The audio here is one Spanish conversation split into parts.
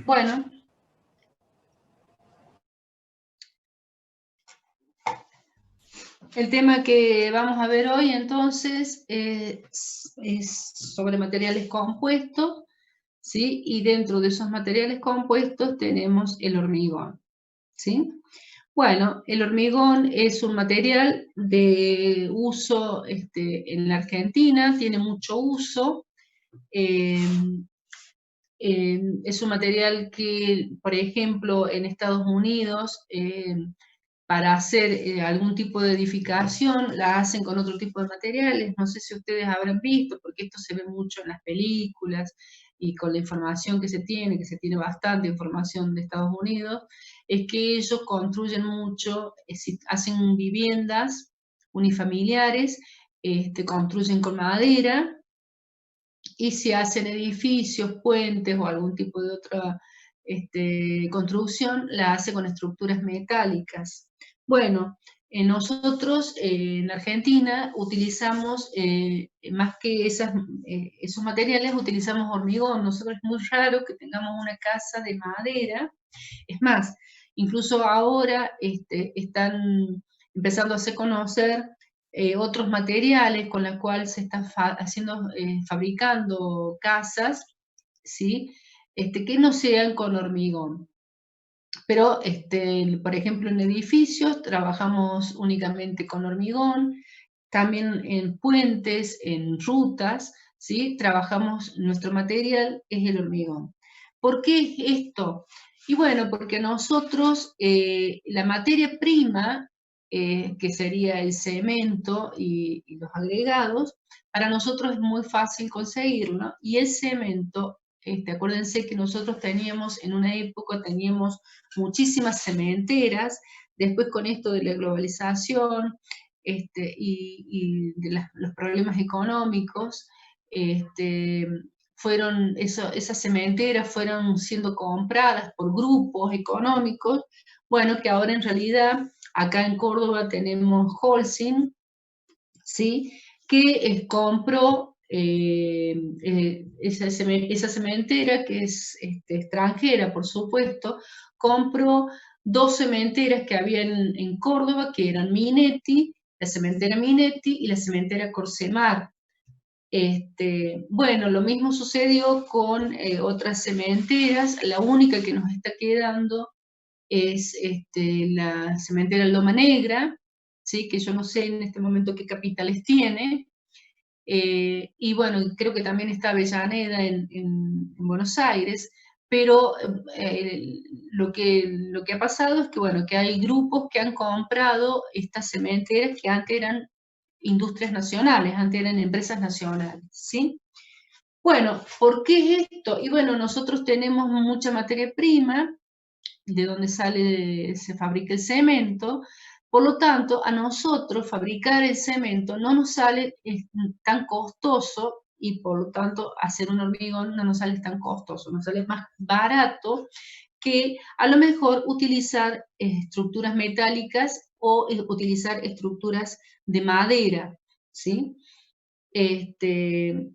Bueno, el tema que vamos a ver hoy entonces es sobre materiales compuestos, ¿sí? Y dentro de esos materiales compuestos tenemos el hormigón, ¿sí? Bueno, el hormigón es un material de uso en la Argentina, tiene mucho uso. eh, es un material que, por ejemplo, en Estados Unidos, para hacer algún tipo de edificación, la hacen con otro tipo de materiales. No sé si ustedes habrán visto, porque esto se ve mucho en las películas y con la información que se tiene bastante información de Estados Unidos, es que ellos construyen mucho, hacen viviendas unifamiliares, construyen con madera, y se hacen edificios, puentes o algún tipo de otra construcción, la hace con estructuras metálicas. Bueno, nosotros en Argentina utilizamos, más que esos materiales, utilizamos hormigón. Nosotros es muy raro que tengamos una casa de madera. Es más, incluso ahora están empezando a hacer conocer otros materiales con los cuales se están fabricando casas, ¿sí? Que no sean con hormigón. Pero, por ejemplo, en edificios trabajamos únicamente con hormigón, también en puentes, en rutas, ¿sí? Trabajamos, nuestro material es el hormigón. ¿Por qué esto? Y bueno, porque nosotros, la materia prima, que sería el cemento y los agregados, para nosotros es muy fácil conseguirlo, y el cemento, acuérdense que nosotros teníamos, en una época teníamos muchísimas cementeras. Después, con esto de la globalización y de los problemas económicos, esas cementeras fueron siendo compradas por grupos económicos. Bueno, que ahora en realidad acá en Córdoba tenemos Holcim, ¿sí? Que compró esa cementera, que es extranjera, por supuesto. Compró dos cementeras que había en Córdoba, que eran Minetti, la cementera Minetti y la cementera Corsemar. Bueno, lo mismo sucedió con otras cementeras. La única que nos está quedando es la cementera Loma Negra, ¿sí? Que yo no sé en este momento qué capitales tiene. Y bueno, creo que también está Avellaneda en Buenos Aires. Pero lo que ha pasado es que, bueno, que hay grupos que han comprado estas cementeras que antes eran industrias nacionales, antes eran empresas nacionales, ¿sí? Bueno, ¿por qué es esto? Y bueno, nosotros tenemos mucha materia prima, de donde se fabrica el cemento. Por lo tanto, a nosotros fabricar el cemento no nos sale tan costoso, y por lo tanto hacer un hormigón no nos sale tan costoso, nos sale más barato que a lo mejor utilizar estructuras metálicas o utilizar estructuras de madera, ¿sí? Este,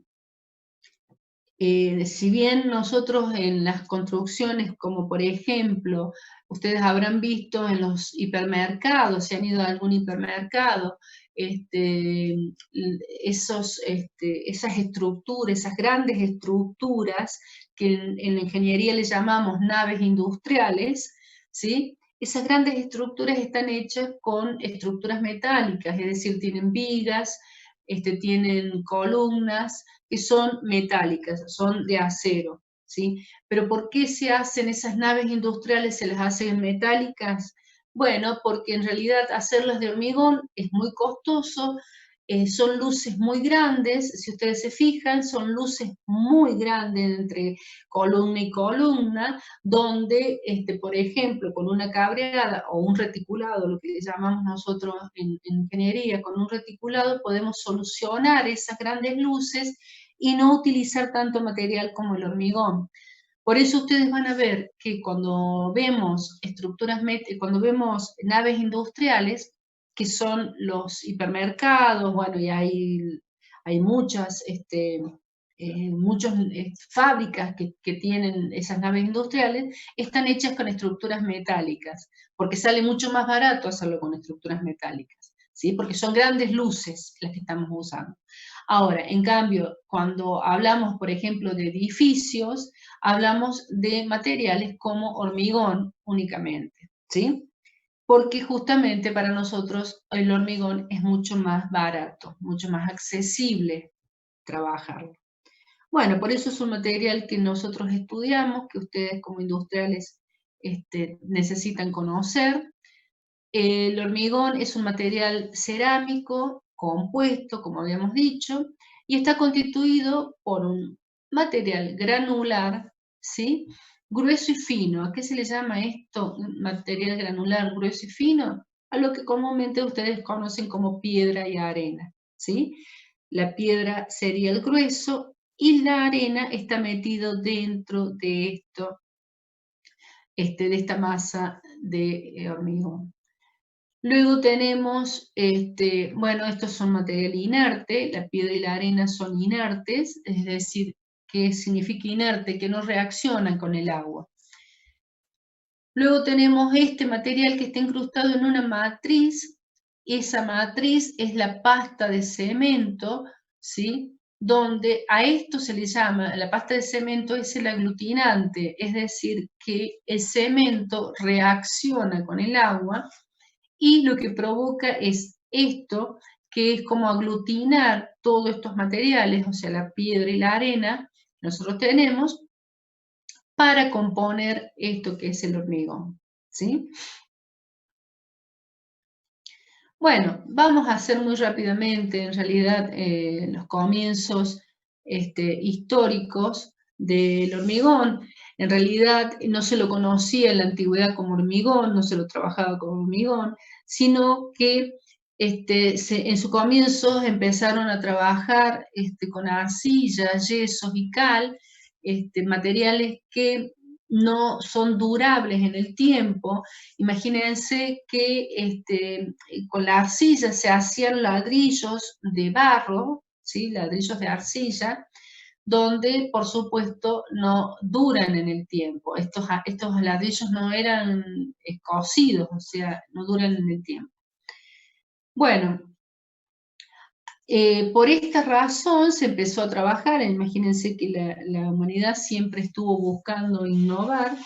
si bien nosotros en las construcciones, como por ejemplo, ustedes habrán visto en los hipermercados, si han ido a algún hipermercado, esas estructuras, esas grandes estructuras que en la ingeniería le llamamos naves industriales, ¿sí? Esas grandes estructuras están hechas con estructuras metálicas, es decir, tienen vigas, tienen columnas, que son metálicas, son de acero, ¿sí? Pero ¿por qué se hacen esas naves industriales, se las hacen metálicas? Bueno, porque en realidad hacerlas de hormigón es muy costoso. Son luces muy grandes, si ustedes se fijan, son luces muy grandes entre columna y columna, donde, por ejemplo, con una cableada o un reticulado, lo que le llamamos nosotros en ingeniería, con un reticulado podemos solucionar esas grandes luces y no utilizar tanto material como el hormigón. Por eso ustedes van a ver que cuando vemos cuando vemos naves industriales, que son los hipermercados, bueno, y hay muchas muchas fábricas que tienen esas naves industriales están hechas con estructuras metálicas, porque sale mucho más barato hacerlo con estructuras metálicas, ¿sí? Porque son grandes luces las que estamos usando. Ahora, en cambio, cuando hablamos, por ejemplo, de edificios, hablamos de materiales como hormigón únicamente, ¿sí? Porque justamente para nosotros el hormigón es mucho más barato, mucho más accesible trabajarlo. Bueno, por eso es un material que nosotros estudiamos, que ustedes como industriales necesitan conocer. El hormigón es un material cerámico compuesto, como habíamos dicho, y está constituido por un material granular, ¿sí? Grueso y fino. ¿A qué se le llama esto? Material granular grueso y fino, a lo que comúnmente ustedes conocen como piedra y arena, ¿sí? La piedra sería el grueso y la arena está metido dentro de esto, de esta masa de hormigón. Luego tenemos, bueno, estos son material inerte, la piedra y la arena son inertes, es decir, ¿qué significa inerte? Que no reaccionan con el agua. Luego tenemos este material que está incrustado en una matriz, esa matriz es la pasta de cemento, ¿sí? Donde a esto se le llama, la pasta de cemento es el aglutinante, es decir, que el cemento reacciona con el agua y lo que provoca es esto, que es como aglutinar todos estos materiales, o sea, la piedra y la arena, nosotros tenemos, para componer esto que es el hormigón, ¿sí? Bueno, vamos a hacer muy rápidamente, en realidad, los comienzos históricos del hormigón. En realidad no se lo conocía en la antigüedad como hormigón, no se lo trabajaba como hormigón, sino que en su comienzo empezaron a trabajar con arcilla, yesos y cal, materiales que no son durables en el tiempo. Imagínense que con la arcilla se hacían ladrillos de barro, ¿sí? Ladrillos de arcilla, donde por supuesto no duran en el tiempo. Estos ladrillos no eran cocidos, o sea, no duran en el tiempo. Bueno, por esta razón se empezó a trabajar, imagínense que la humanidad siempre estuvo buscando innovar,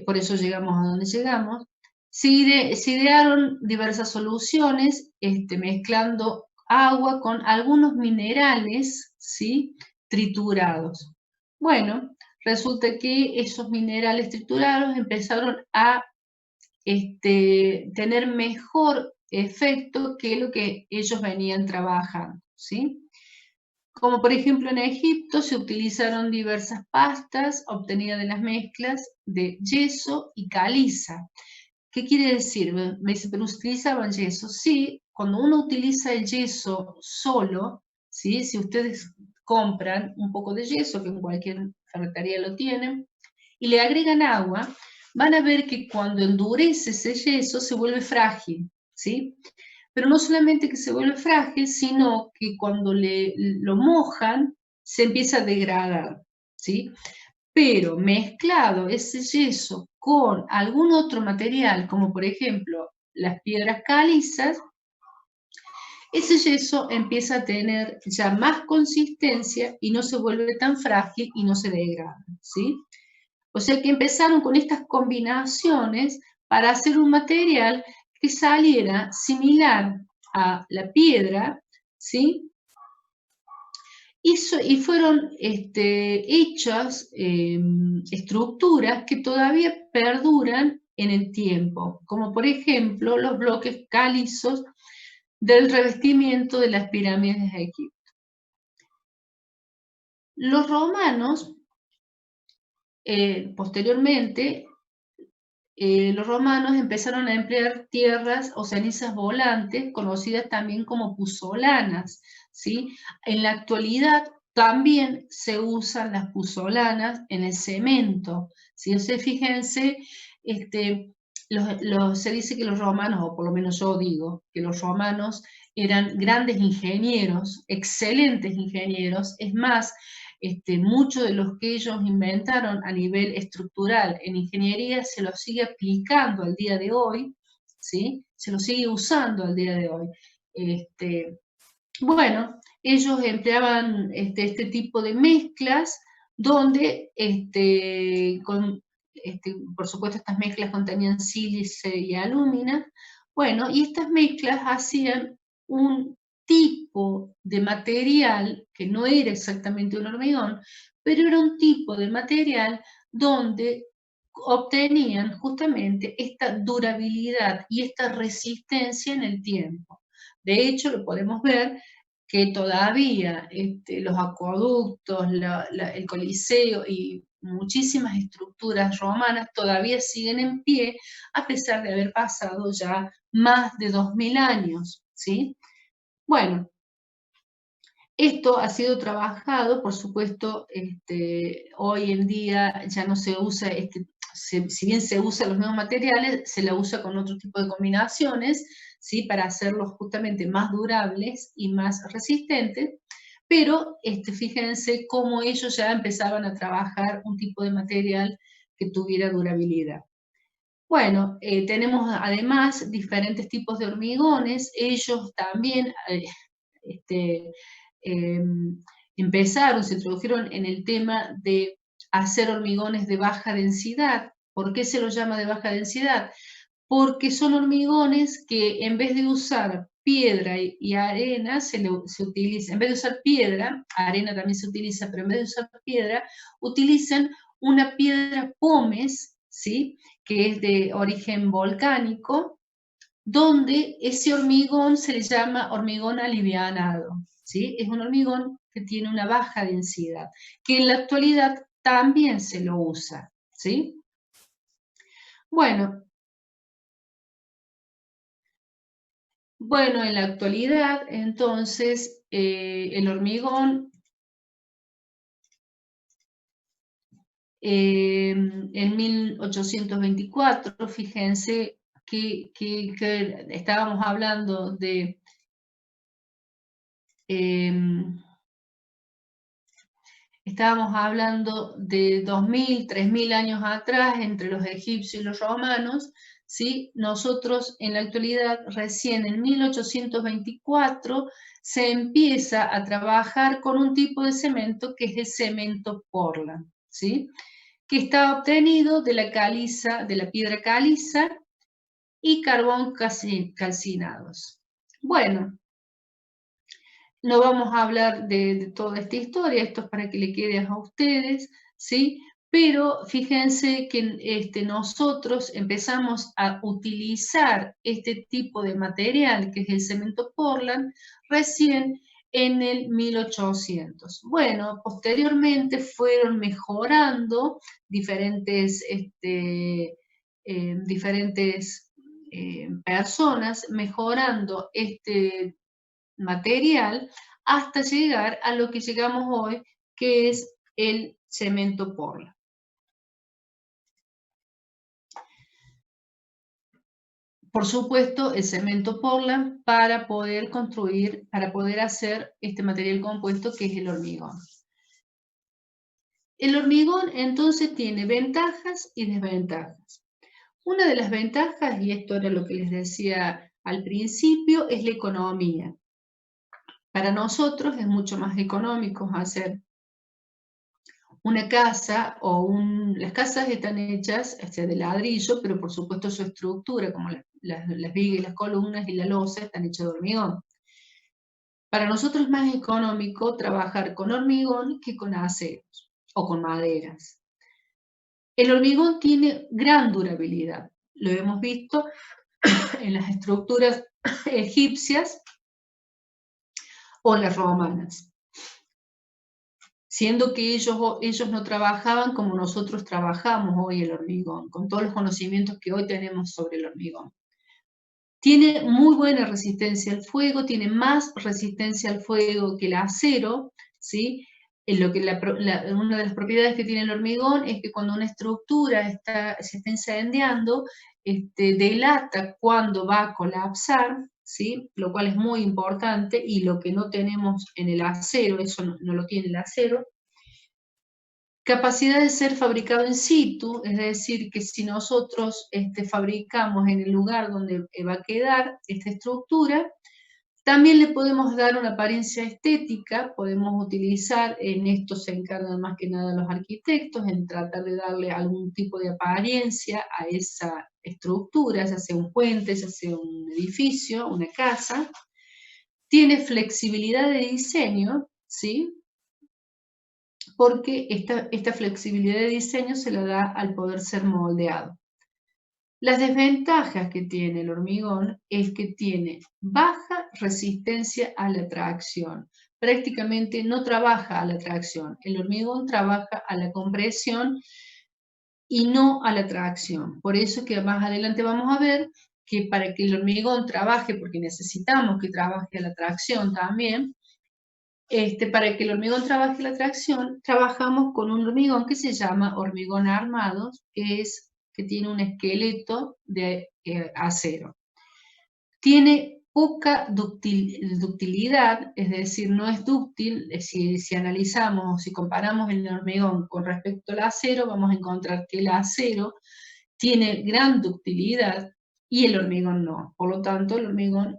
por eso llegamos a donde llegamos. Se idearon diversas soluciones, mezclando agua con algunos minerales, ¿sí? Triturados. Bueno, resulta que esos minerales triturados empezaron a tener mejor efecto que lo que ellos venían trabajando, ¿sí? Como por ejemplo en Egipto se utilizaron diversas pastas obtenidas de las mezclas de yeso y caliza. ¿Qué quiere decir? Me dice, pero utilizaban yeso. Sí, cuando uno utiliza el yeso solo, ¿sí? Si ustedes compran un poco de yeso, que en cualquier ferretería lo tienen, y le agregan agua, van a ver que cuando endurece ese yeso se vuelve frágil, ¿sí? Pero no solamente que se vuelve frágil, sino que cuando lo mojan se empieza a degradar, ¿sí? Pero mezclado ese yeso con algún otro material, como por ejemplo las piedras calizas, ese yeso empieza a tener ya más consistencia y no se vuelve tan frágil y no se degrada, ¿sí? O sea que empezaron con estas combinaciones para hacer un material que saliera similar a la piedra, ¿sí? Y fueron hechas estructuras que todavía perduran en el tiempo, como por ejemplo los bloques calizos del revestimiento de las pirámides de Egipto. Los romanos, posteriormente, los romanos empezaron a emplear tierras o cenizas volantes, conocidas también como puzolanas, ¿sí? En la actualidad también se usan las puzolanas en el cemento, ¿sí? O sea, fíjense, se dice que los romanos, o por lo menos yo digo, que los romanos eran grandes ingenieros, excelentes ingenieros. Es más, mucho de los que ellos inventaron a nivel estructural en ingeniería se lo sigue aplicando al día de hoy, ¿sí? Se lo sigue usando al día de hoy. Bueno, ellos empleaban este tipo de mezclas donde, por supuesto, estas mezclas contenían sílice y alúmina. Bueno, y estas mezclas hacían un tipo de material que no era exactamente un hormigón, pero era un tipo de material donde obtenían justamente esta durabilidad y esta resistencia en el tiempo. De hecho, lo podemos ver que todavía los acueductos, el Coliseo y muchísimas estructuras romanas todavía siguen en pie a pesar de haber pasado ya más de 2000 años, ¿sí? Bueno, esto ha sido trabajado, por supuesto, hoy en día ya no se usa, si bien se usan los mismos materiales, se la usa con otro tipo de combinaciones, ¿sí? Para hacerlos justamente más durables y más resistentes, pero fíjense cómo ellos ya empezaban a trabajar un tipo de material que tuviera durabilidad. Bueno, tenemos además diferentes tipos de hormigones. Ellos también empezaron, se introdujeron en el tema de hacer hormigones de baja densidad. ¿Por qué se los llama de baja densidad? Porque son hormigones que en vez de usar piedra y arena, se utiliza, en vez de usar piedra, arena también se utiliza, pero en vez de usar piedra, utilizan una piedra pómez, ¿sí? Que es de origen volcánico, donde ese hormigón se le llama hormigón alivianado, ¿sí? Es un hormigón que tiene una baja densidad, que en la actualidad también se lo usa, ¿sí? Bueno, en la actualidad, entonces, el hormigón, en 1824, fíjense que estábamos hablando de... Estábamos hablando de 2000, 3000 años atrás, entre los egipcios y los romanos, ¿sí? Nosotros en la actualidad, recién en 1824, se empieza a trabajar con un tipo de cemento que es el cemento Portland, ¿sí? Que está obtenido de la caliza, de la piedra caliza y carbón calcinados. Bueno, no vamos a hablar de toda esta historia, esto es para que le quede a ustedes, ¿sí? Pero fíjense que nosotros empezamos a utilizar este tipo de material, que es el cemento Portland, recién en el 1800. Bueno, posteriormente fueron mejorando diferentes, personas, mejorando este material hasta llegar a lo que llegamos hoy, que es el cemento Portland. Por supuesto, el cemento Portland para poder construir, para poder hacer este material compuesto que es el hormigón. El hormigón entonces tiene ventajas y desventajas. Una de las ventajas, y esto era lo que les decía al principio, es la economía. Para nosotros es mucho más económico hacer una casa las casas están hechas de ladrillo, pero por supuesto su estructura, como las vigas y las columnas y la losa, están hechas de hormigón. Para nosotros es más económico trabajar con hormigón que con aceros o con maderas. El hormigón tiene gran durabilidad. Lo hemos visto en las estructuras egipcias o las romanas. Siendo que ellos no trabajaban como nosotros trabajamos hoy el hormigón, con todos los conocimientos que hoy tenemos sobre el hormigón. Tiene muy buena resistencia al fuego, tiene más resistencia al fuego que el acero, ¿sí? una de las propiedades que tiene el hormigón es que cuando una estructura se está incendiando, delata cuando va a colapsar, ¿sí? Lo cual es muy importante, y lo que no tenemos en el acero, eso no lo tiene el acero. Capacidad de ser fabricado in situ, es decir, que si nosotros fabricamos en el lugar donde va a quedar esta estructura, también le podemos dar una apariencia estética, podemos utilizar, en esto se encargan más que nada los arquitectos, en tratar de darle algún tipo de apariencia a esa estructura, ya sea un puente, ya sea un edificio, una casa. Tiene flexibilidad de diseño, ¿sí? Porque esta flexibilidad de diseño se la da al poder ser moldeado. Las desventajas que tiene el hormigón es que tiene baja resistencia a la tracción. Prácticamente no trabaja a la tracción. El hormigón trabaja a la compresión y no a la tracción. Por eso que más adelante vamos a ver que para que el hormigón trabaje, porque necesitamos que trabaje a la tracción también, para que el hormigón trabaje la tracción, trabajamos con un hormigón que se llama hormigón armado, que tiene un esqueleto de acero. Tiene poca ductilidad, es decir, no es dúctil. Si analizamos, si comparamos el hormigón con respecto al acero, vamos a encontrar que el acero tiene gran ductilidad y el hormigón no. Por lo tanto, el hormigón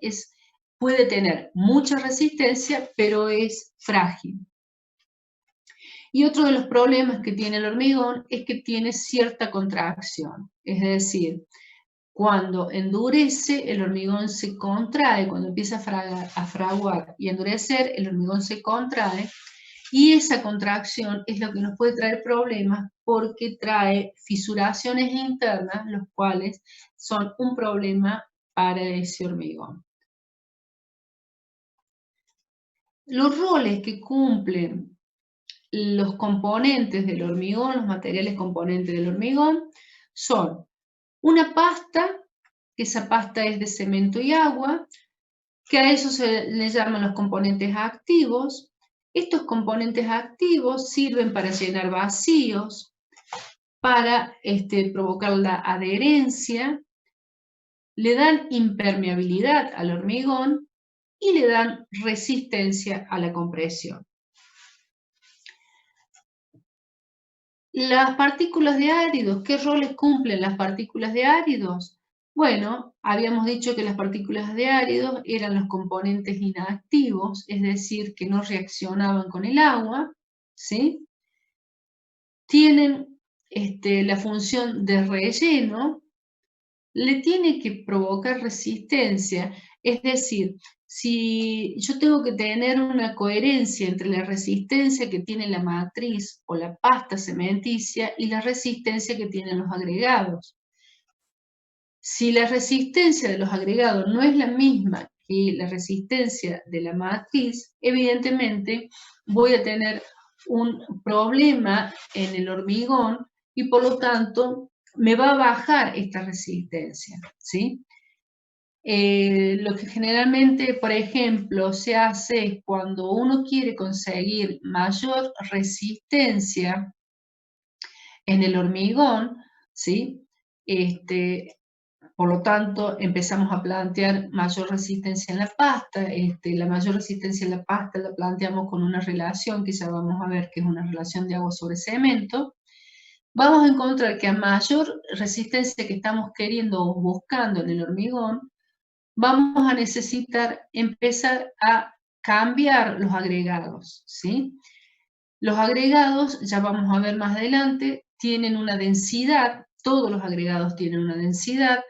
puede tener mucha resistencia, pero es frágil. Y otro de los problemas que tiene el hormigón es que tiene cierta contracción. Es decir, cuando endurece, el hormigón se contrae. Cuando empieza a fraguar y endurecer, el hormigón se contrae. Y esa contracción es lo que nos puede traer problemas, porque trae fisuraciones internas, los cuales son un problema para ese hormigón. Los roles que cumplen los componentes del hormigón, los materiales componentes del hormigón, son una pasta, que esa pasta es de cemento y agua, que a eso se le llaman los componentes activos. Estos componentes activos sirven para llenar vacíos, para provocar la adherencia, le dan impermeabilidad al hormigón y le dan resistencia a la compresión. Las partículas de áridos, ¿qué roles cumplen las partículas de áridos? Bueno, habíamos dicho que las partículas de áridos eran los componentes inactivos, es decir, que no reaccionaban con el agua, ¿sí? Tienen la función de relleno, le tiene que provocar resistencia, es decir, si yo tengo que tener una coherencia entre la resistencia que tiene la matriz o la pasta cementicia y la resistencia que tienen los agregados. Si la resistencia de los agregados no es la misma que la resistencia de la matriz, evidentemente voy a tener un problema en el hormigón y por lo tanto me va a bajar esta resistencia, ¿sí? Lo que generalmente, por ejemplo, se hace es cuando uno quiere conseguir mayor resistencia en el hormigón, ¿sí? Por lo tanto, empezamos a plantear mayor resistencia en la pasta. La mayor resistencia en la pasta la planteamos con una relación que ya vamos a ver, que es una relación de agua sobre cemento. Vamos a encontrar que a mayor resistencia que estamos queriendo o buscando en el hormigón, vamos a necesitar empezar a cambiar los agregados, ¿sí? Los agregados, ya vamos a ver más adelante, tienen una densidad, todos los agregados tienen una densidad,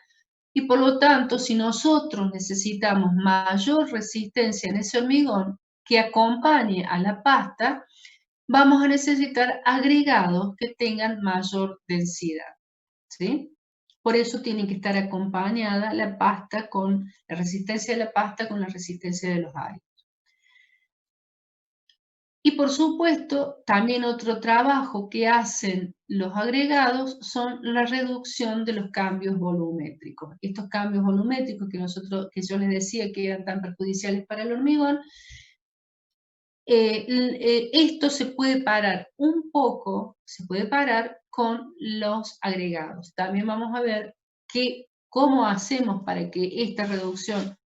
y por lo tanto, si nosotros necesitamos mayor resistencia en ese hormigón que acompañe a la pasta, vamos a necesitar agregados que tengan mayor densidad, ¿sí? Por eso tiene que estar acompañada la pasta con la resistencia de la pasta con la resistencia de los áridos. Y por supuesto, también otro trabajo que hacen los agregados son la reducción de los cambios volumétricos. Estos cambios volumétricos que yo les decía que eran tan perjudiciales para el hormigón, esto se puede parar un poco, se puede parar con los agregados. También vamos a ver cómo hacemos para que esta reducción,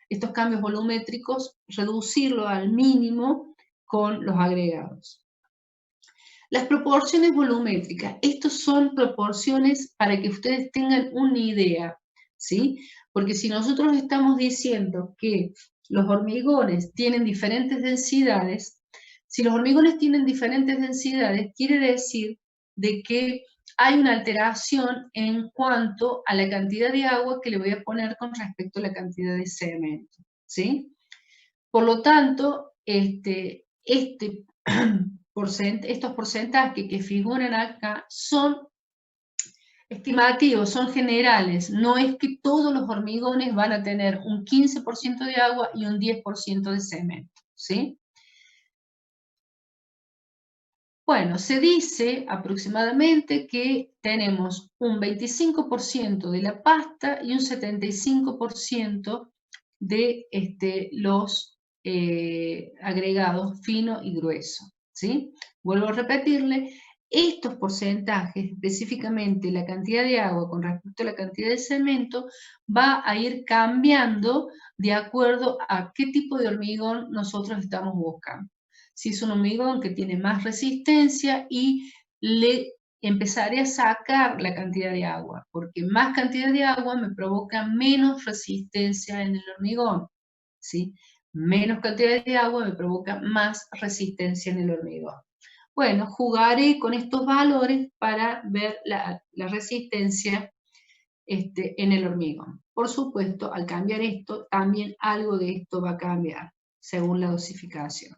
estos cambios volumétricos, reducirlo al mínimo con los agregados. Las proporciones volumétricas, estas son proporciones para que ustedes tengan una idea, ¿sí? Porque si nosotros estamos diciendo que los hormigones tienen diferentes densidades, si los hormigones tienen diferentes densidades, quiere decir de que hay una alteración en cuanto a la cantidad de agua que le voy a poner con respecto a la cantidad de cemento, ¿sí? Por lo tanto, estos porcentajes que figuran acá son estimativos, son generales. No es que todos los hormigones van a tener un 15% de agua y un 10% de cemento, ¿sí? Bueno, se dice aproximadamente que tenemos un 25% de la pasta y un 75% de los agregados fino y grueso, ¿sí? Vuelvo a repetirle, estos porcentajes, específicamente la cantidad de agua con respecto a la cantidad de cemento, va a ir cambiando de acuerdo a qué tipo de hormigón nosotros estamos buscando. Si es un hormigón que tiene más resistencia y le empezaré a sacar la cantidad de agua, porque más cantidad de agua me provoca menos resistencia en el hormigón, ¿sí? Menos cantidad de agua me provoca más resistencia en el hormigón. Bueno, jugaré con estos valores para ver la resistencia en el hormigón. Por supuesto, al cambiar esto, también algo de esto va a cambiar, según la dosificación.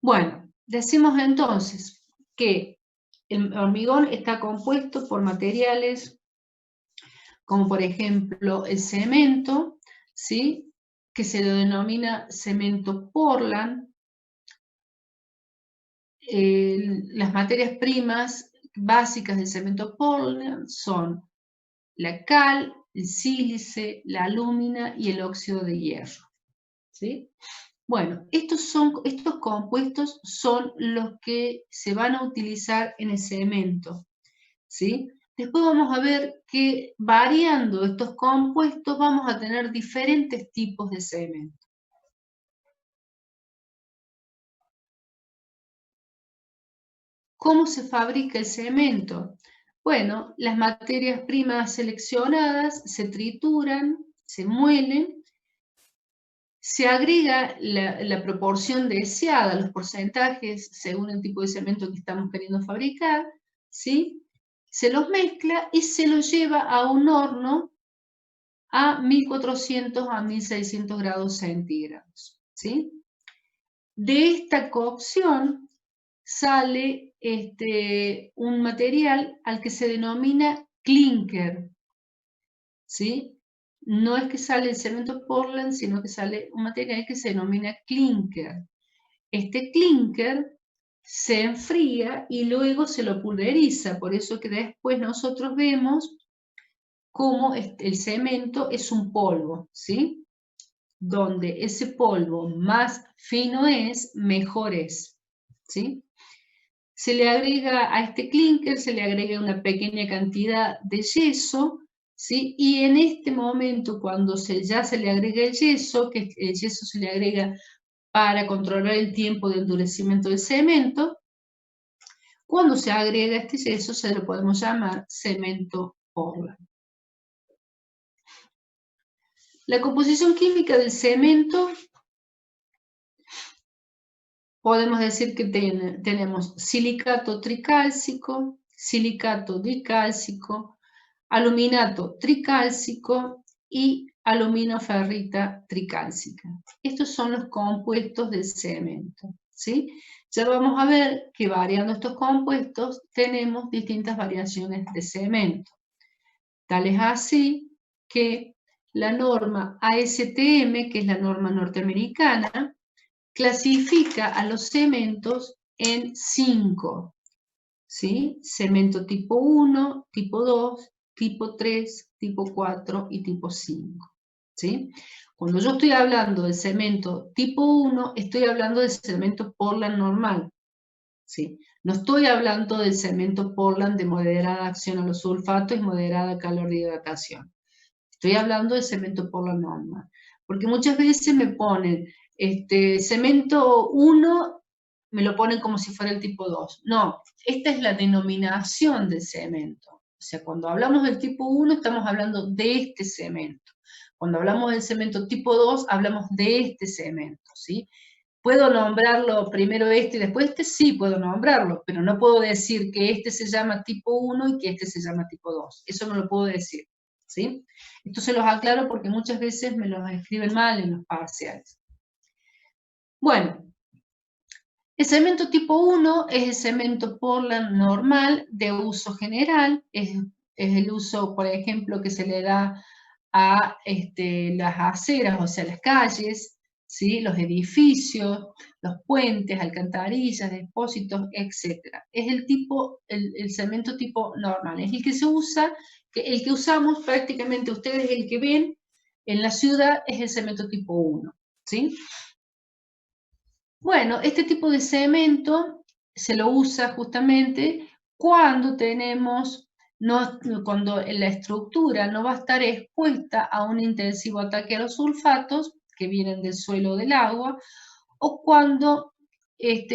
Bueno, decimos entonces que el hormigón está compuesto por materiales como por ejemplo el cemento, ¿sí? Que se denomina cemento Portland. Las materias primas básicas del cemento Portland son la cal, el sílice, la alúmina y el óxido de hierro, ¿sí? Bueno, estos compuestos son los que se van a utilizar en el cemento, ¿sí? Después vamos a ver que variando estos compuestos vamos a tener diferentes tipos de cemento. ¿Cómo se fabrica el cemento? Bueno, las materias primas seleccionadas se trituran, se muelen, se agrega la proporción deseada, los porcentajes según el tipo de cemento que estamos queriendo fabricar, ¿sí? Se los mezcla y se los lleva a un horno a 1400 a 1600 grados centígrados, ¿sí? De esta cocción sale un material al que se denomina clinker, ¿sí? No es que sale el cemento Portland, sino que sale un material que se denomina clinker. Este clinker se enfría y luego se lo pulveriza, por eso que después nosotros vemos cómo el cemento es un polvo, ¿sí? Donde ese polvo más fino es, mejor es, ¿sí? Se le agrega a este clinker, se le agrega una pequeña cantidad de yeso, ¿sí? Y en este momento, cuando ya se le agrega el yeso, que el yeso se le agrega para controlar el tiempo de endurecimiento del cemento, cuando se agrega este yeso se lo podemos llamar cemento Portland. La composición química del cemento, podemos decir que tenemos silicato tricálcico, silicato dicálcico, aluminato tricálcico y aluminoferrita tricálcica. Estos son los compuestos del cemento, ¿sí? Ya vamos a ver que variando estos compuestos tenemos distintas variaciones de cemento. Tal es así que la norma ASTM, que es la norma norteamericana, clasifica a los cementos en 5, ¿sí? Cemento tipo 1, tipo 2, tipo 3, tipo 4 y tipo 5. ¿sí? Cuando yo estoy hablando de cemento tipo 1, estoy hablando de cemento Portland normal, ¿sí? No estoy hablando del cemento Portland de moderada acción a los sulfatos y moderada calor de hidratación. Estoy hablando del cemento Portland normal. Porque muchas veces me ponen cemento 1, me lo ponen como si fuera el tipo 2. No, esta es la denominación del cemento. O sea, cuando hablamos del tipo 1, estamos hablando de este cemento. Cuando hablamos del cemento tipo 2, hablamos de este cemento, ¿sí? ¿Puedo nombrarlo primero este y después este? Sí, puedo nombrarlo, pero no puedo decir que este se llama tipo 1 y que este se llama tipo 2. Eso no lo puedo decir, ¿sí? Esto se los aclaro porque muchas veces me los escriben mal en los parciales. Bueno, el cemento tipo 1 es el cemento Portland normal de uso general, es el uso, por ejemplo, que se le da a las aceras, o sea, las calles, ¿sí? Los edificios, los puentes, alcantarillas, depósitos, etc. Es el cemento tipo normal, es el que se usa, el que usamos prácticamente ustedes, el que ven en la ciudad es el cemento tipo 1, ¿sí? Bueno, este tipo de cemento se lo usa justamente cuando cuando la estructura no va a estar expuesta a un intensivo ataque a los sulfatos que vienen del suelo o del agua, o cuando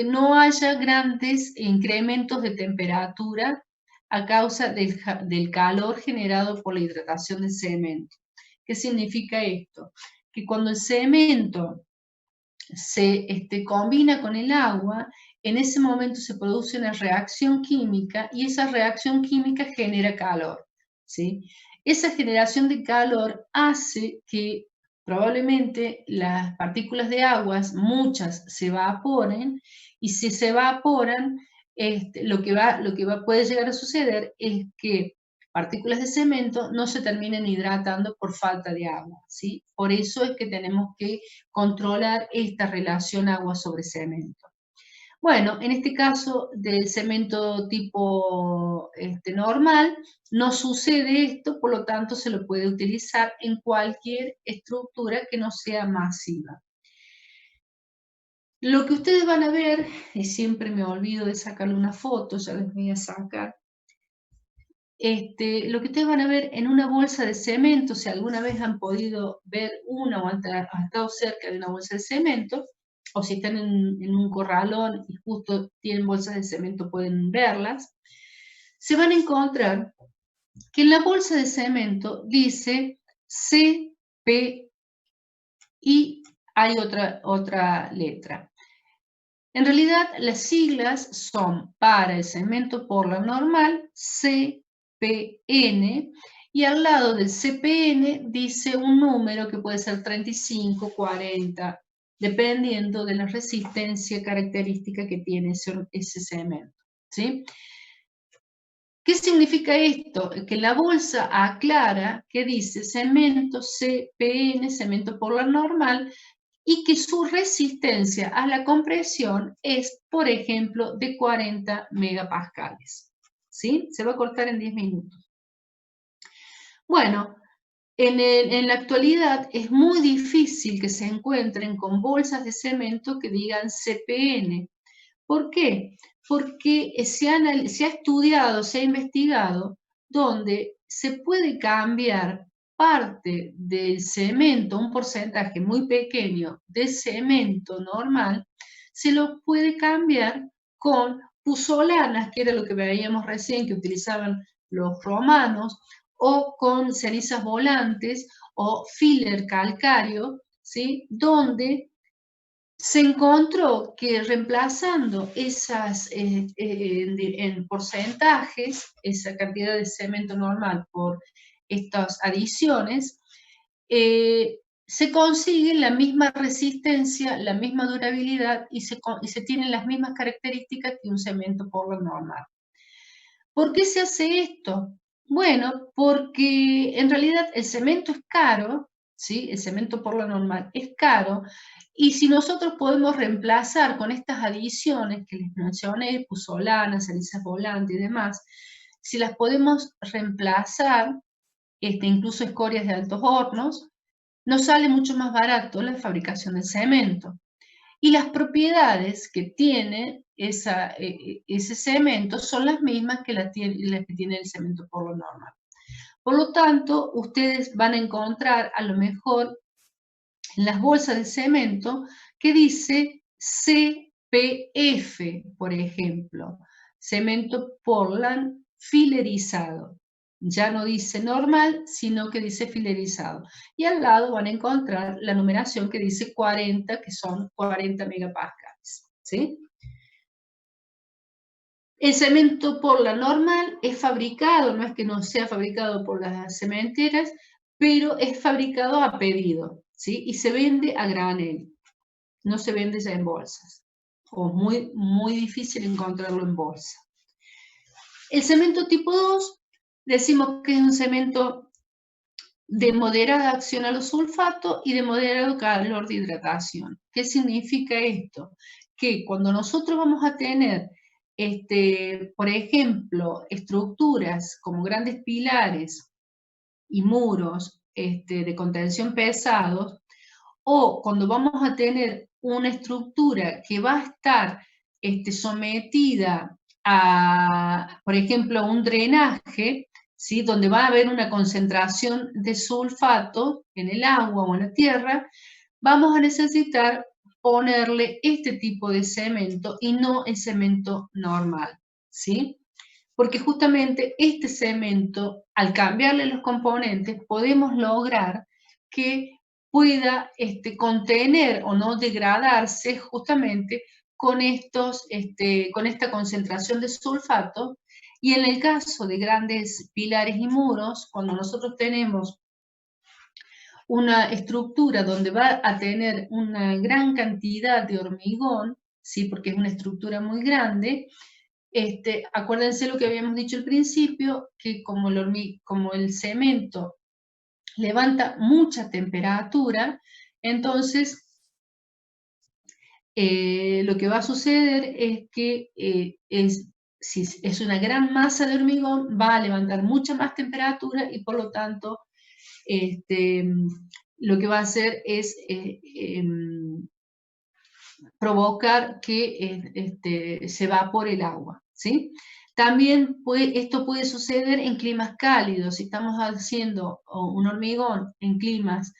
no haya grandes incrementos de temperatura a causa del calor generado por la hidratación del cemento. ¿Qué significa esto? Que cuando el cemento se combina con el agua, en ese momento se produce una reacción química y esa reacción química genera calor, ¿sí? Esa generación de calor hace que probablemente las partículas de aguas, muchas, se evaporen, y si se evaporan, puede llegar a suceder es que partículas de cemento no se terminen hidratando por falta de agua, ¿sí? Por eso es que tenemos que controlar esta relación agua sobre cemento. Bueno, en este caso del cemento tipo normal, no sucede esto, por lo tanto se lo puede utilizar en cualquier estructura que no sea masiva. Lo que ustedes van a ver, y siempre me olvido de sacarle una foto, ya les voy a sacar, lo que ustedes van a ver en una bolsa de cemento, si alguna vez han podido ver una o han estado cerca de una bolsa de cemento, o si están en un corralón y justo tienen bolsas de cemento, pueden verlas, se van a encontrar que en la bolsa de cemento dice CP y hay otra letra. En realidad, las siglas son para el cemento Portland normal, CPN, y al lado del CPN dice un número que puede ser 35, 40, dependiendo de la resistencia característica que tiene ese cemento, ¿sí? ¿Qué significa esto? Que la bolsa aclara que dice cemento CPN, cemento Portland normal, y que su resistencia a la compresión es, por ejemplo, de 40 megapascales. ¿Sí? Se va a cortar en 10 minutos. Bueno, en la actualidad es muy difícil que se encuentren con bolsas de cemento que digan CPN. ¿Por qué? Porque se ha estudiado, se ha investigado, donde se puede cambiar parte del cemento, un porcentaje muy pequeño de cemento normal, se lo puede cambiar con puzolanas, que era lo que veíamos recién que utilizaban los romanos, o con cenizas volantes o filler calcáreo, ¿sí? Donde se encontró que reemplazando esas en porcentajes, esa cantidad de cemento normal por estas adiciones, se consigue la misma resistencia, la misma durabilidad y se tienen las mismas características que un cemento Portland normal. ¿Por qué se hace esto? Bueno, porque en realidad el cemento es caro, ¿sí? El cemento Portland normal es caro, y si nosotros podemos reemplazar con estas adiciones que les mencioné, puzolanas, cenizas volantes y demás, si las podemos reemplazar, incluso escorias de altos hornos, nos sale mucho más barato la fabricación del cemento. Y las propiedades que tiene ese cemento son las mismas que las que tiene el cemento por lo normal. Por lo tanto, ustedes van a encontrar a lo mejor en las bolsas de cemento que dice CPF, por ejemplo, cemento Portland filerizado. Ya no dice normal, sino que dice filerizado. Y al lado van a encontrar la numeración que dice 40, que son 40 megapascales, ¿sí? El cemento Portland normal es fabricado, no es que no sea fabricado por las cementeras, pero es fabricado a pedido, ¿sí? Y se vende a granel, no se vende ya en bolsas, o muy, muy difícil encontrarlo en bolsa. El cemento tipo 2, decimos que es un cemento de moderada acción a los sulfatos y de moderado calor de hidratación. ¿Qué significa esto? Que cuando nosotros vamos a tener, por ejemplo, estructuras como grandes pilares y muros de contención pesados, o cuando vamos a tener una estructura que va a estar sometida a, por ejemplo, a un drenaje, ¿sí? Donde va a haber una concentración de sulfato en el agua o en la tierra, vamos a necesitar ponerle este tipo de cemento y no el cemento normal, ¿sí? Porque justamente este cemento, al cambiarle los componentes, podemos lograr que pueda contener o no degradarse justamente con esta concentración de sulfato. Y en el caso de grandes pilares y muros, cuando nosotros tenemos una estructura donde va a tener una gran cantidad de hormigón, ¿sí? Porque es una estructura muy grande, acuérdense lo que habíamos dicho al principio, que como el cemento levanta mucha temperatura, entonces lo que va a suceder es que si es una gran masa de hormigón, va a levantar mucha más temperatura y por lo tanto lo que va a hacer es provocar que se evapore el agua, ¿sí? También esto puede suceder en climas cálidos. Si estamos haciendo un hormigón en climas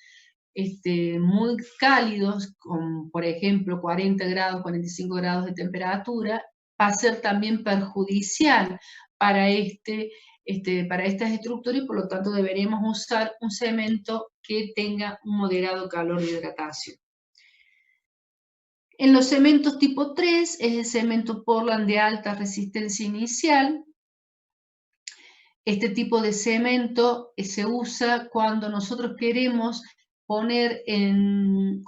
muy cálidos, con, por ejemplo, 40 grados, 45 grados de temperatura, va a ser también perjudicial para, para estas estructuras y por lo tanto deberíamos usar un cemento que tenga un moderado calor de hidratación. En los cementos tipo 3 es el cemento Portland de alta resistencia inicial. Este tipo de cemento se usa cuando nosotros queremos poner en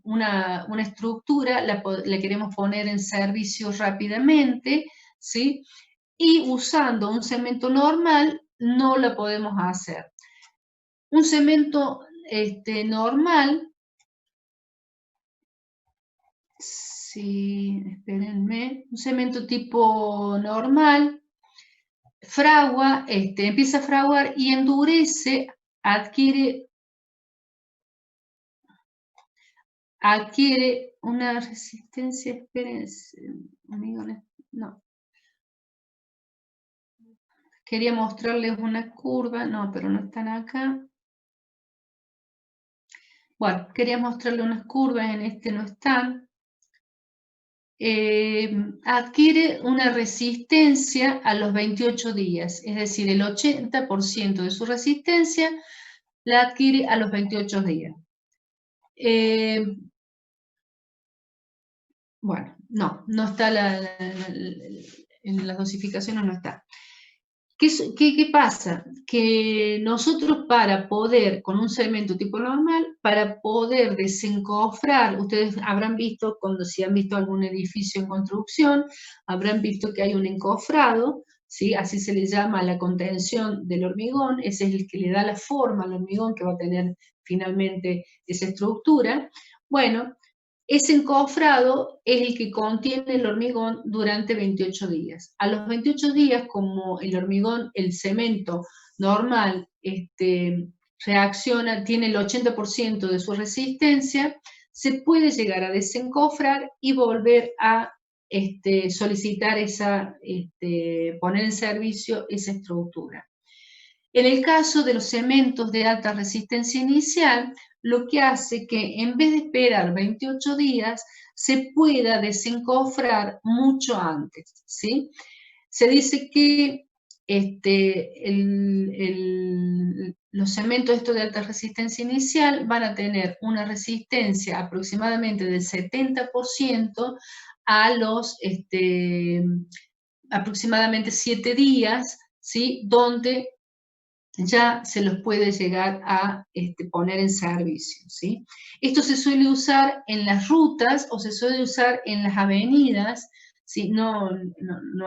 una estructura, la queremos poner en servicio rápidamente, ¿sí? Y usando un cemento normal no la podemos hacer. Un cemento normal, sí, espérenme, un cemento tipo normal, fragua, empieza a fraguar y endurece, adquiere una resistencia, espérense, amigo, no. Quería mostrarles una curva, no, pero no están acá. Bueno, quería mostrarles unas curvas, en este no están. Adquiere una resistencia a los 28 días, es decir, el 80% de su resistencia la adquiere a los 28 días. Bueno, no está en las dosificaciones, no está. ¿Qué pasa? Que nosotros para poder, con un cemento tipo normal, para poder desencofrar, ustedes habrán visto, si han visto algún edificio en construcción, habrán visto que hay un encofrado, ¿sí? Así se le llama la contención del hormigón, ese es el que le da la forma al hormigón que va a tener finalmente esa estructura. Bueno, ese encofrado es el que contiene el hormigón durante 28 días. A los 28 días, como el hormigón, el cemento normal, reacciona, tiene el 80% de su resistencia, se puede llegar a desencofrar y volver a solicitar poner en servicio esa estructura. En el caso de los cementos de alta resistencia inicial, lo que hace que en vez de esperar 28 días, se pueda desencofrar mucho antes, ¿sí? Se dice que los cementos estos de alta resistencia inicial van a tener una resistencia aproximadamente del 70% a los aproximadamente 7 días, ¿sí? Donde ya se los puede llegar a poner en servicio, ¿sí? Esto se suele usar en las rutas o se suele usar en las avenidas, ¿sí? No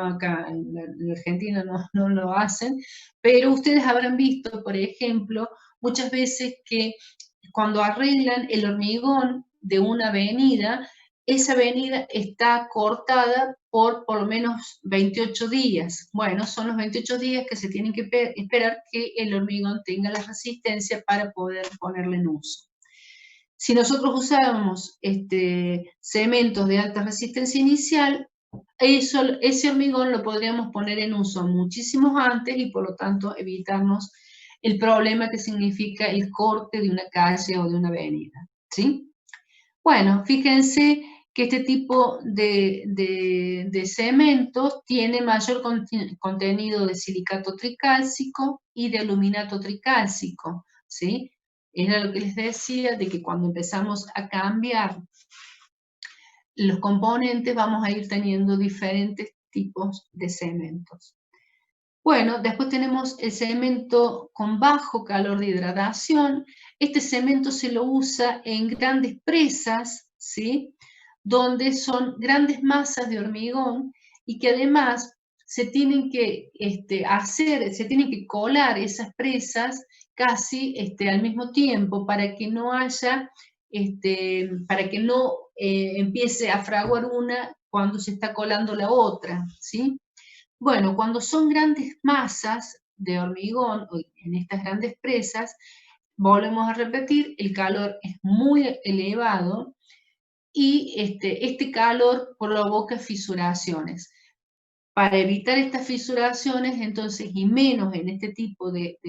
acá en Argentina no lo hacen, pero ustedes habrán visto, por ejemplo, muchas veces que cuando arreglan el hormigón de una avenida, esa avenida está cortada por lo menos 28 días. Bueno, son los 28 días que se tienen que esperar que el hormigón tenga la resistencia para poder ponerle en uso. Si nosotros usábamos cementos de alta resistencia inicial, ese hormigón lo podríamos poner en uso muchísimo antes y por lo tanto evitarnos el problema que significa el corte de una calle o de una avenida, ¿sí? Bueno, fíjense que este tipo de cementos tiene mayor contenido de silicato tricálcico y de aluminato tricálcico, ¿sí? Era lo que les decía, de que cuando empezamos a cambiar los componentes vamos a ir teniendo diferentes tipos de cementos. Bueno, después tenemos el cemento con bajo calor de hidratación. Este cemento se lo usa en grandes presas, ¿sí? Donde son grandes masas de hormigón y que además se tienen que se tienen que colar esas presas casi al mismo tiempo para que no haya, para que no empiece a fraguar una cuando se está colando la otra, ¿sí? Bueno, cuando son grandes masas de hormigón, en estas grandes presas, volvemos a repetir, el calor es muy elevado y este calor provoca fisuraciones. Para evitar estas fisuraciones, entonces, y menos en este tipo de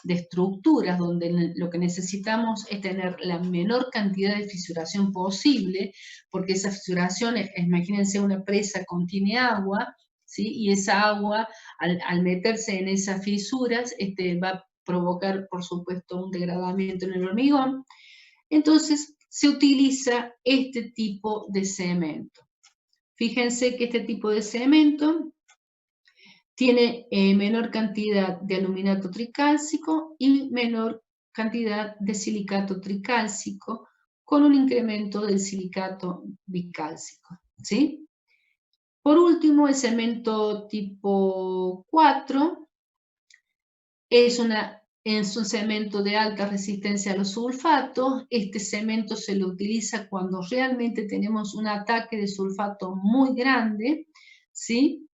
estructuras donde lo que necesitamos es tener la menor cantidad de fisuración posible, porque esas fisuraciones, imagínense una presa contiene agua, ¿sí? Y esa agua, al meterse en esas fisuras, va a provocar, por supuesto, un degradamiento en el hormigón. Entonces, se utiliza este tipo de cemento. Fíjense que este tipo de cemento tiene menor cantidad de aluminato tricálcico y menor cantidad de silicato tricálcico con un incremento del silicato bicálcico, ¿sí? Por último, el cemento tipo 4 es un cemento de alta resistencia a los sulfatos. Este cemento se lo utiliza cuando realmente tenemos un ataque de sulfato muy grande, ¿sí?